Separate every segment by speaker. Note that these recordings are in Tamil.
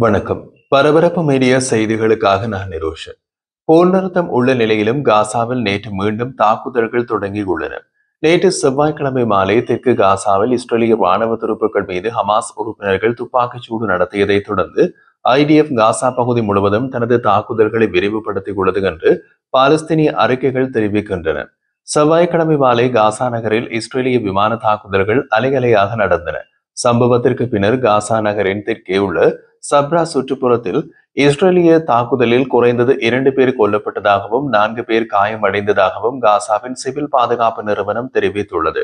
Speaker 1: வணக்கம். பரபரப்பு மீடியா செய்திகளுக்காக நான் நிரோஷன். போர் நிறுத்தம் உள்ள நிலையிலும் காசாவில் நேற்று மீண்டும் தாக்குதல்கள் தொடங்கியுள்ளன. நேற்று செவ்வாய்க்கிழமை மாலை தெற்கு காசாவில் இஸ்ரேலிய ராணுவ துருப்புக்கள் மீது ஹமாஸ் உறுப்பினர்கள் துப்பாக்கிச்சூடு நடத்தியதை தொடர்ந்து ஐடிஎஃப் காசா பகுதி முழுவதும் தனது தாக்குதல்களை விரிவுபடுத்தியுள்ளது என்று பாலஸ்தீனிய அறிக்கைகள் தெரிவிக்கின்றன. செவ்வாய்க்கிழமை மாலை காசா நகரில் இஸ்ரேலிய விமான தாக்குதல்கள் அலையலையாக நடந்தன. சம்பவத்திற்கு பின்னர் காசா நகரின் தெற்கே உள்ள சப்ரா சுற்றுப்புறத்தில் இஸ்ரேலிய தாக்குதலில் குறைந்தது 2 பேர் கொல்லப்பட்டதாகவும் 4 பேர் காயமடைந்ததாகவும் காசாவின் சிவில் பாதுகாப்பு நிறுவனம் தெரிவித்துள்ளது.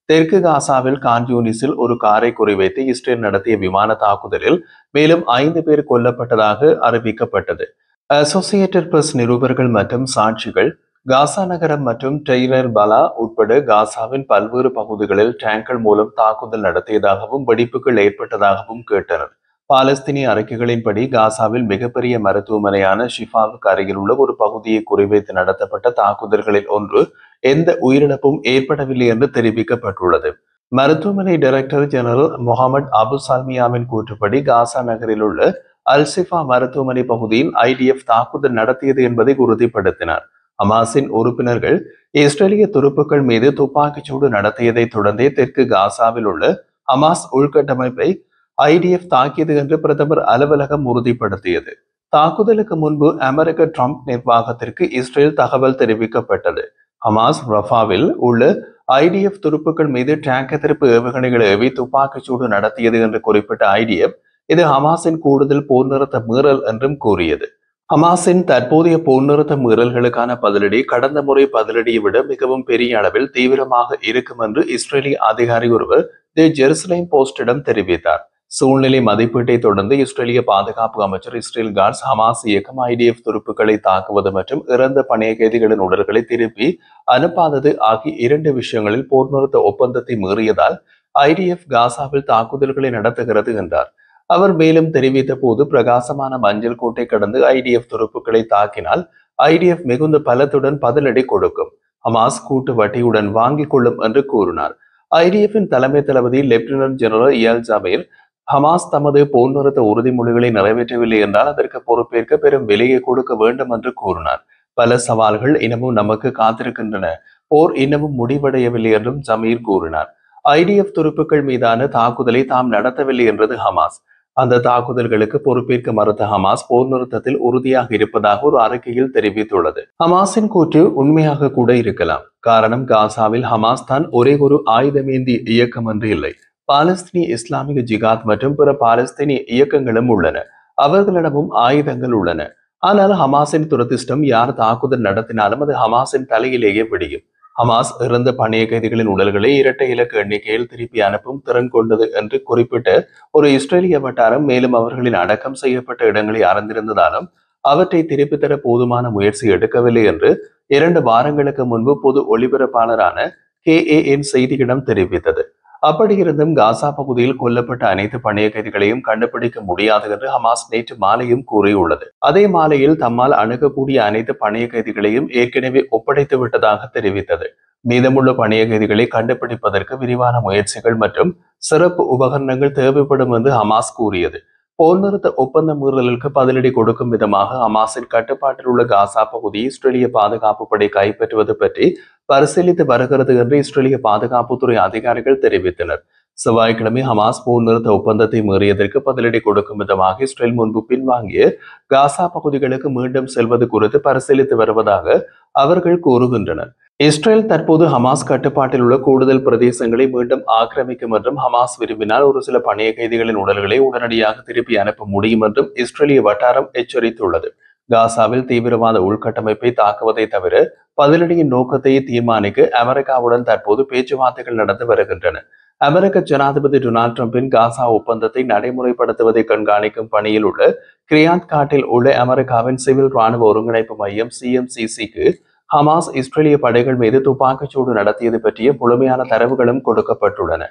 Speaker 1: தெற்கு காசாவில் கான்யூனிஸில் ஒரு காரை குறிவைத்து இஸ்ரேல் நடத்திய விமான தாக்குதலில் மேலும் 5 பேர் கொல்லப்பட்டதாக அறிவிக்கப்பட்டது. அசோசியேட்டட் பிரஸ் நிருபர்கள் மற்றும் சாட்சிகள் காசா நகரம் மற்றும் டெய்லர் பலா உட்பட காசாவின் பல்வேறு பகுதிகளில் டேங்கர் மூலம் தாக்குதல் நடத்தியதாகவும் வெடிப்புகள் ஏற்பட்டதாகவும் கேட்டனர். பாலஸ்தீனிய அறிக்கைகளின்படி காசாவில் மிகப்பெரிய மருத்துவமனையான ஷிஃபாவுக்கு அருகில் உள்ள ஒரு பகுதியை குறிவைத்து நடத்தப்பட்ட தாக்குதல்களில் ஒன்று எந்த உயிரிழப்பும் ஏற்படவில்லை என்று தெரிவிக்கப்பட்டுள்ளது. மருத்துவமனை டைரக்டர் ஜெனரல் முகமது அபு சால்மியாவின் கூற்றுப்படி காசா நகரில் உள்ள அல்சிஃபா மருத்துவமனை பகுதியில் ஐடிஎஃப் தாக்குதல் நடத்தியது என்பதை உறுதிப்படுத்தினார். ஹமாஸின் உறுப்பினர்கள் இஸ்ரேலிய துருப்புக்கள் மீது துப்பாக்கிச்சூடு நடத்தியதை தொடர்ந்தே தெற்கு காசாவில் உள்ள ஹமாஸ் உள்கட்டமைப்பை ஐடிஎஃப் தாக்கியது என்று பிரதமர் அலுவலகம் உறுதிப்படுத்தியது. தாக்குதலுக்கு முன்பு அமெரிக்க ட்ரம்ப் நிர்வாகத்திற்கு இஸ்ரேல் தகவல் தெரிவிக்கப்பட்டது. ஹமாஸ் ரஃபாவில் உள்ள ஐடிஎஃப் துருப்புக்கள் மீது டேங்க் எதிர்ப்பு ஏவுகணைகளை ஏவி துப்பாக்கிச்சூடு நடத்தியது என்று குறிப்பிட்ட ஐடிஎஃப் இது ஹமாஸின் கூடுதல் போர் நிறுத்த மீறல் என்றும் கூறியது. ஹமாஸின் தற்போதைய போர் நிறுத்த மீறல்களுக்கான பதிலடி கடந்த முறை பதிலடியை விட மிகவும் பெரிய அளவில் தீவிரமாக இருக்கும் என்று இஸ்ரேலிய அதிகாரி ஒருவர் தி ஜெருசலேம் போஸ்டிடம் தெரிவித்தார். சூழ்நிலை மதிப்பீட்டை தொடர்ந்து இஸ்ரேலிய பாதுகாப்பு அமைச்சர் இஸ்ரேல் காட்ஸ் ஹமாஸ் இயக்கம் ஐடிஎஃப் துருப்புக்களை தாக்குவது மற்றும் இறந்த பணைய கைதிகளின் உடல்களை திருப்பி அனுப்பாதது ஆகிய 2 விஷயங்களில் போர் நிறுத்த ஒப்பந்தத்தை மீறியதால் ஐடிஎஃப் காசாவில் தாக்குதல்களை நடத்துகிறது என்றார். அவர் மேலும் தெரிவித்த போது பிரகாசமான மஞ்சள் கோட்டை கடந்து ஐடிஎஃப் துருப்புக்களை தாக்கினால் ஐடிஎஃப் மிகுந்த பலத்துடன் பதிலடி கொடுக்கும். ஹமாஸ் கூட்டு வட்டியுடன் வாங்கிக் கொள்ளும் என்று கூறினார். ஐடிஎஃபின் தலைமை தளபதி லெப்டினன்ட் ஜெனரல் இயல் ஜமீர் ஹமாஸ் தமது போர் நிறுத்த உறுதிமொழிகளை நிறைவேற்றவில்லை என்றால் அதற்கு பொறுப்பேற்க பெரும் விலையை கொடுக்க வேண்டும் என்று கூறினார். பல சவால்கள் இன்னமும் நமக்கு காத்திருக்கின்றன. போர் இன்னமும் முடிவடையவில்லை என்றும் ஜமீர் கூறினார். ஐடிஎஃப் துருப்புக்கள் மீதான தாக்குதலை தாம் நடத்தவில்லை என்றது ஹமாஸ். அந்த தாக்குதல்களுக்கு பொறுப்பேற்க மறுத்த ஹமாஸ் போர் நிறுத்தத்தில் உறுதியாக இருப்பதாக ஒரு அறிக்கையில் தெரிவித்துள்ளது. ஹமாஸின் கூற்று உண்மையாக கூட இருக்கலாம். காரணம் காசாவில் ஹமாஸ் தான் ஒரே ஒரு ஆயுதமேந்தி இயக்கம் என்று இல்லை. பாலஸ்தீனிய இஸ்லாமிய ஜிகாத் மற்றும் பிற பாலஸ்தீனிய இயக்கங்களும் உள்ளன. அவர்களிடமும் ஆயுதங்கள் உள்ளன. ஆனால் ஹமாஸின் துரதிர்ஷ்டம் யார் தாக்குதல் நடத்தினாலும் அது ஹமாஸின் தலையிலேயே விடியும். ஹமாஸ் இறந்த பணைய கைதிகளின் உடல்களை இரட்டை இலக்கு எண்ணிக்கையில் திருப்பி அனுப்பும் திறன் கொண்டது என்று குறிப்பிட்ட ஒரு இஸ்ரேலிய வட்டாரம் மேலும் அவர்களின் அடக்கம் செய்யப்பட்ட இடங்களை அறிந்திருந்ததாலும் அவற்றை திருப்பி தர போதுமான முயற்சி எடுக்கவில்லை என்று 2 வாரங்களுக்கு முன்பு பொது ஒளிபரப்பாளரான KAN செய்தியிடம் தெரிவித்தது. அப்படியிருந்தும் காசா பகுதியில் கொல்லப்பட்ட அனைத்து பணைய கைதிகளையும் கண்டுபிடிக்க முடியாது என்று ஹமாஸ் நேற்று மாலையும் கூறியுள்ளது. அதே மாலையில் தம்மால் அணுகக்கூடிய அனைத்து பணைய கைதிகளையும் ஏற்கனவே ஒப்படைத்து விட்டதாக தெரிவித்தது. மீதமுள்ள பணைய கைதிகளை கண்டுபிடிப்பதற்கு விரிவான முயற்சிகள் மற்றும் சிறப்பு உபகரணங்கள் தேவைப்படும் என்று ஹமாஸ் கூறியது. போர் நிறுத்த ஒப்பந்த மீறலுக்கு பதிலடி கொடுக்கும் விதமாக ஹமாஸின் கட்டுப்பாட்டில் உள்ள காசா பகுதியை இஸ்ரேலிய பாதுகாப்பு படை கைப்பற்றுவது பற்றி பரிசீலித்து வருகிறது என்று இஸ்ரேலிய பாதுகாப்புத்துறை அதிகாரிகள் தெரிவித்தனர். செவ்வாய்க்கிழமை ஹமாஸ் போர் நிறுத்த ஒப்பந்தத்தை மீறியதற்கு பதிலடி கொடுக்கும் விதமாக இஸ்ரேல் முன்பு பின்வாங்கிய காசா பகுதிகளுக்கு மீண்டும் செல்வது குறித்து பரிசீலித்து வருவதாக அவர்கள் கூறுகின்றனர். இஸ்ரேல் தற்போது ஹமாஸ் கட்டுப்பாட்டில் உள்ள கூடுதல் பிரதேசங்களை மீண்டும் ஆக்கிரமிக்கும் என்றும் ஹமாஸ் விரும்பினால் ஒரு சில பணைய கைதிகளின் உடல்களை உடனடியாக திருப்பி அனுப்ப முடியும் என்றும் இஸ்ரேலிய வட்டாரம் எச்சரித்துள்ளது. காசாவில் தீவிரவாத உள்கட்டமைப்பை தாக்குவதை தவிர பதிலடியின் நோக்கத்தை தீர்மானிக்க அமெரிக்காவுடன் தற்போது பேச்சுவார்த்தைகள் நடந்து வருகின்றன. அமெரிக்க ஜனாதிபதி டொனால்ட் டிரம்பின் காசா ஒப்பந்தத்தை நடைமுறைப்படுத்துவதை கண்காணிக்கும் பணியில் உள்ள கிரியாத் காட்டில் உள்ள அமெரிக்காவின் சிவில் ராணுவ ஒருங்கிணைப்பு மையம் CMCCக்கு ஹமாஸ் இஸ்ரேலிய படைகள் மீது துப்பாக்கிச்சூடு நடத்தியது பற்றிய முழுமையான தரவுகளும் கொடுக்கப்பட்டுள்ளன.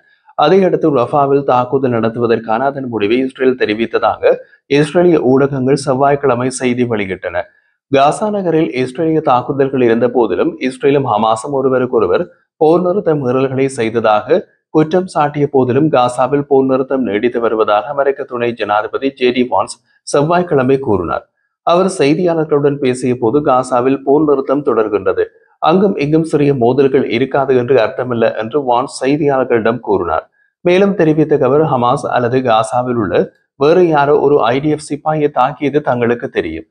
Speaker 1: அதையடுத்து ரஃபாவில் தாக்குதல் நடத்துவதற்கான அதன் முடிவை இஸ்ரேல் தெரிவித்ததாக இஸ்ரேலிய ஊடகங்கள் செவ்வாய்க்கிழமை செய்தி வெளியிட்டன. காசா நகரில் இஸ்ரேலிய தாக்குதல்கள் இருந்த போதிலும் இஸ்ரேலும் ஹமாஸும் ஒருவருக்கொருவர் போர் நிறுத்த மீறல்களை செய்ததாக குற்றம் சாட்டிய போதிலும் காசாவில் போர் நிறுத்தம் நீடித்து வருவதாக அமெரிக்க துணை ஜனாதிபதி ஜே.டி. வான்ஸ் செவ்வாய்க்கிழமை கூறினார். அவர் செய்தியாளர்களுடன் பேசிய போது காசாவில் போர் நிறுத்தம் தொடர்கின்றது, அங்கும் இங்கும் சிறிய மோதல்கள் இருக்காது என்று அர்த்தமல்ல என்று வான்ஸ் செய்தியாளர்களிடம் கூறினார். மேலும் தெரிவித்த அவர், ஹமாஸ் அல்லது காசாவில் உள்ள வேறு யாரோ ஒரு IDF சிப்பாயை தாக்கியது தங்களுக்கு தெரியும்.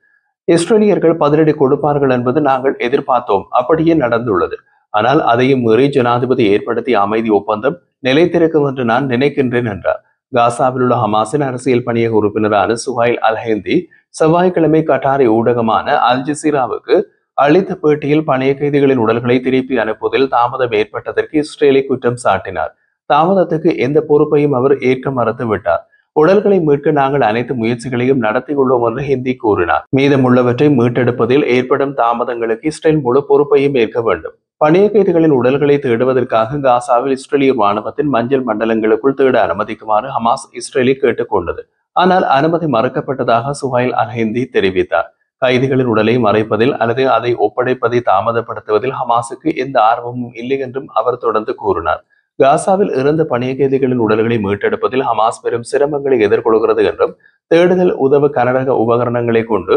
Speaker 1: இஸ்ரேலியர்கள் பதிலடி கொடுப்பார்கள் என்பது நாங்கள் எதிர்பார்த்தோம், அப்படியே நடந்துள்ளது. ஆனால் அதையும் மீறி ஜனாதிபதி ஏற்படுத்திய அமைதி ஒப்பந்தம் நிலைத்திருக்கும் என்று நான் நினைக்கின்றேன் என்றார். காசாவில் உள்ள ஹமாஸின் அரசியல் பணியக உறுப்பினரான சுஹைல் அல்-ஹிந்தி செவ்வாய்க்கிழமை கட்டாரி ஊடகமான அல் ஜசீராவுக்கு அளித்த பேட்டியில் பணைய கைதிகளின் உடல்களை திருப்பி அனுப்புவதில் தாமதம் ஏற்பட்டதற்கு இஸ்ரேலை குற்றம் சாட்டினார். தாமதத்துக்கு எந்த பொறுப்பையும் அவர் ஏற்க மறுத்து விட்டார். உடல்களை மீட்க நாங்கள் அனைத்து முயற்சிகளையும் நடத்தியுள்ளோம் என்று ஹிந்தி கூறினார். மீதமுள்ளவற்றை மீட்டெடுப்பதில் ஏற்படும் தாமதங்களுக்கு இஸ்ரேல் முழு பொறுப்பையும் ஏற்க வேண்டும். பணைய கைதிகளின் உடல்களை தேடுவதற்காக காசாவில் இஸ்ரேலிய ராணுவத்தின் மஞ்சள் மண்டலங்களுக்குள் தேட அனுமதிக்குமாறு ஹமாஸ் இஸ்ரேலை கேட்டுக்கொண்டது. ஆனால் அனுமதி மறுக்கப்பட்டதாக சுஹைல் அல்-ஹிந்தி தெரிவித்தார். கைதிகளின் உடலை மறைப்பதில் அல்லது அதை ஒப்படைப்பதை தாமதப்படுத்துவதில் ஹமாஸுக்கு எந்த ஆர்வமும் இல்லை என்றும் அவர் தொடர்ந்து கூறினார். காசாவில் இறந்த பணைய கைதிகளின் உடல்களை மீட்டெடுப்பதில் ஹமாஸ் பெரும் சிரமங்களை எதிர்கொள்கிறது என்றும் தேடுதல் உதவு கனரக உபகரணங்களை கொண்டு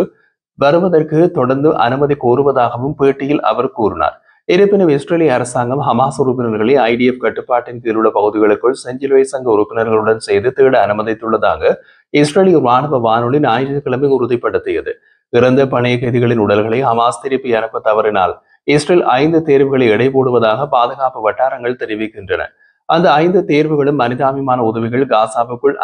Speaker 1: வருவதற்கு தொடர்ந்து அனுமதி கோருவதாகவும் பேட்டியில் அவர் கூறினார். இருப்பினும் இஸ்ரேலிய அரசாங்கம் ஹமாஸ் உறுப்பினர்களை IDF கட்டுப்பாட்டின் கீழ் உள்ள பகுதிகளுக்குள் செஞ்சிலுவை சங்க உறுப்பினர்களுடன் செய்து தேட அனுமதித்துள்ளதாக இஸ்ரேலிய ராணுவ வானொலி ஞாயிற்றுக்கிழமை உறுதிப்படுத்தியது. இறந்த பணைய கைதிகளின் உடல்களை ஹமாஸ் திருப்பி அனுப்ப தவறினால் இஸ்ரேல் 5 தேர்வுகளை எடை போடுவதாக பாதுகாப்பு வட்டாரங்கள் தெரிவிக்கின்றன. அந்த 5 தேர்வுகளும் மனிதாபிமான உதவிகள் காசாவுக்குள்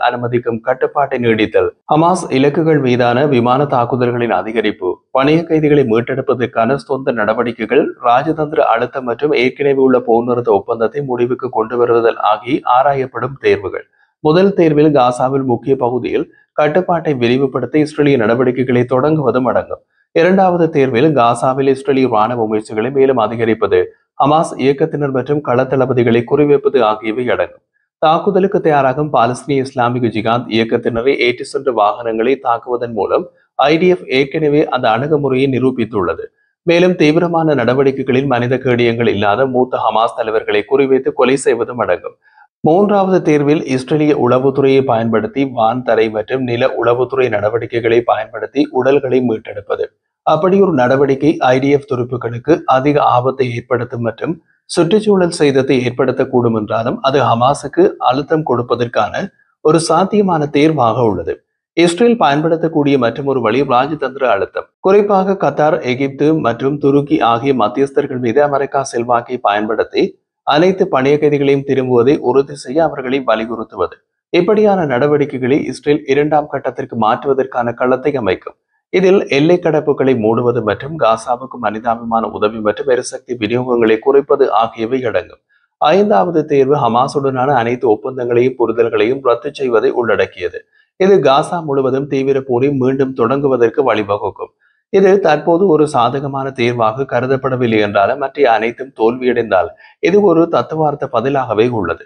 Speaker 1: அனுமதிக்கும் கட்டுப்பாட்டை நீடித்தல், ஹமாஸ் இலக்குகள் மீதான விமான தாக்குதல்களின் அதிகரிப்பு, பணைய கைதிகளை மீட்டெடுப்பதற்கான சொந்த நடவடிக்கைகள், ராஜதந்திர அழுத்தம் மற்றும் ஏற்கனவே உள்ள போர் நிறுத்த ஒப்பந்தத்தை முடிவுக்கு கொண்டு வருவதல் ஆகிய ஆராயப்படும் தேர்வுகள். முதல் தேர்வில் காசாவில் முக்கிய பகுதியில் கட்டுப்பாட்டை விரிவுபடுத்த இஸ்ரேலிய நடவடிக்கைகளை தொடங்குவதும் அடங்கும். இரண்டாவது தேர்வில் காசாவில் இஸ்ரேலிய ராணுவ முயற்சிகளை மேலும் அதிகரிப்பது, ஹமாஸ் இயக்கத்தினர் மற்றும் களத்தளபதிகளை குறிவைப்பது ஆகியவை அடங்கும். தாக்குதலுக்கு தயாராகும் பாலஸ்தீனிய இஸ்லாமிக் ஜிகாத் இயக்கத்தினரை ஏற்றி சென்ற வாகனங்களை தாக்குவதன் மூலம் IDF ஏற்கனவே அந்த அணுகுமுறையை நிரூபித்துள்ளது. மேலும் தீவிரமான நடவடிக்கைகளில் மனித கேடியங்கள் இல்லாத மூத்த ஹமாஸ் தலைவர்களை குறிவைத்து கொலை செய்வதும் அடங்கும். மூன்றாவது தேர்வில் இஸ்ரேலிய உளவுத்துறையை பயன்படுத்தி வான், தரை மற்றும் நில உளவுத்துறை நடவடிக்கைகளை பயன்படுத்தி உடல்களை மீட்டெடுப்பது. அப்படி ஒரு நடவடிக்கை IDF துருப்புகளுக்கு அதிக ஆபத்தை ஏற்படுத்தும் மற்றும் சுற்றுச்சூழல் சேதத்தை ஏற்படுத்தக்கூடும் என்றாலும் அது ஹமாஸுக்கு அழுத்தம் கொடுப்பதற்கான ஒரு சாத்தியமான தேர்வாக உள்ளது. இஸ்ரேல் பயன்படுத்தக்கூடிய மற்றொரு வழி ராஜதந்திர அழுத்தம். குறிப்பாக கத்தார், எகிப்து மற்றும் துருக்கி ஆகிய மத்தியஸ்தர்கள் மீது அமெரிக்கா செல்வாக்கை பயன்படுத்தி அனைத்து பணைய கைதிகளையும் திரும்புவதை உறுதி செய்ய அவர்களை வலியுறுத்துவது. இப்படியான நடவடிக்கைகளை இஸ்ரேல் 2ஆம் கட்டத்திற்கு மாற்றுவதற்கான களத்தை அமைக்கும். இதில் எல்லை கடப்புகளை மூடுவது மற்றும் காசாவுக்கு மனிதாபிமான உதவி மற்றும் எரிசக்தி விநியோகங்களை குறைப்பது ஆகியவை அடங்கும். 5வது தேர்வு ஹமாஸுடனான அனைத்து ஒப்பந்தங்களையும் புரிதல்களையும் ரத்து செய்வதை உள்ளடக்கியது. இது காசா முழுவதும் தீவிர போரை மீண்டும் தொடங்குவதற்கு வழிவகுக்கும். இது தற்போது ஒரு சாதகமான தேர்வாக கருதப்படவில்லை என்றாலும் மற்ற அனைத்தும் தோல்வியடைந்தால் இது ஒரு தத்துவார்த்த பதிலாகவே உள்ளது.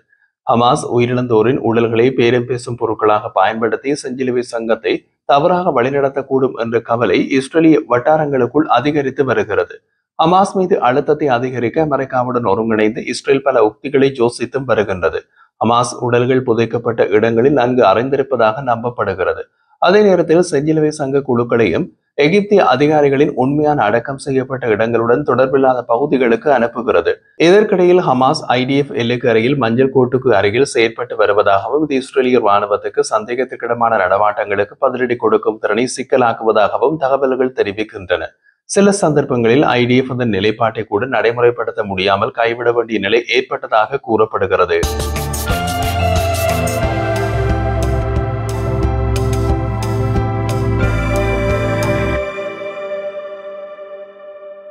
Speaker 1: ஹமாஸ் உயிரிழந்தோரின் உடல்களை பேரம் பேசும் பொருட்களாக பயன்படுத்தி செஞ்சிலுவை சங்கத்தை தவறாக வழிநடத்தக்கூடும் என்ற கவலை இஸ்ரேலிய வட்டாரங்களுக்குள் அதிகரித்து வருகிறது. ஹமாஸ் மீது அழுத்தத்தை அதிகரிக்க அமெரிக்காவுடன் ஒருங்கிணைந்து இஸ்ரேல் பல உக்திகளை யோசித்தும் வருகின்றது. ஹமாஸ் உடல்கள் புதைக்கப்பட்ட இடங்களில் நன்கு அறிந்திருப்பதாக நம்பப்படுகிறது. அதே நேரத்தில் செஞ்சிலுவை சங்க குழுக்களையும் எகிப்திய அதிகாரிகளின் உண்மையான அடக்கம் செய்யப்பட்ட இடங்களுடன் தொடர்பில்லாத பகுதிகளுக்கு அனுப்புகிறது. இதற்கிடையில் ஹமாஸ் IDF எல்லைக்கு அருகில் மஞ்சள் கோட்டுக்கு அருகில் செயற்பட்டு வருவதாகவும் இது இஸ்ரேலிய ராணுவத்துக்கு சந்தேகத்துக்கிடமான நடமாட்டங்களுக்கு பதிலடி கொடுக்கும் திறனை சிக்கலாக்குவதாகவும் தகவல்கள் தெரிவிக்கின்றன. சில சந்தர்ப்பங்களில் IDF அதன் நிலைப்பாட்டை கூட நடைமுறைப்படுத்த முடியாமல் கைவிட வேண்டிய நிலை ஏற்பட்டதாக கூறப்படுகிறது.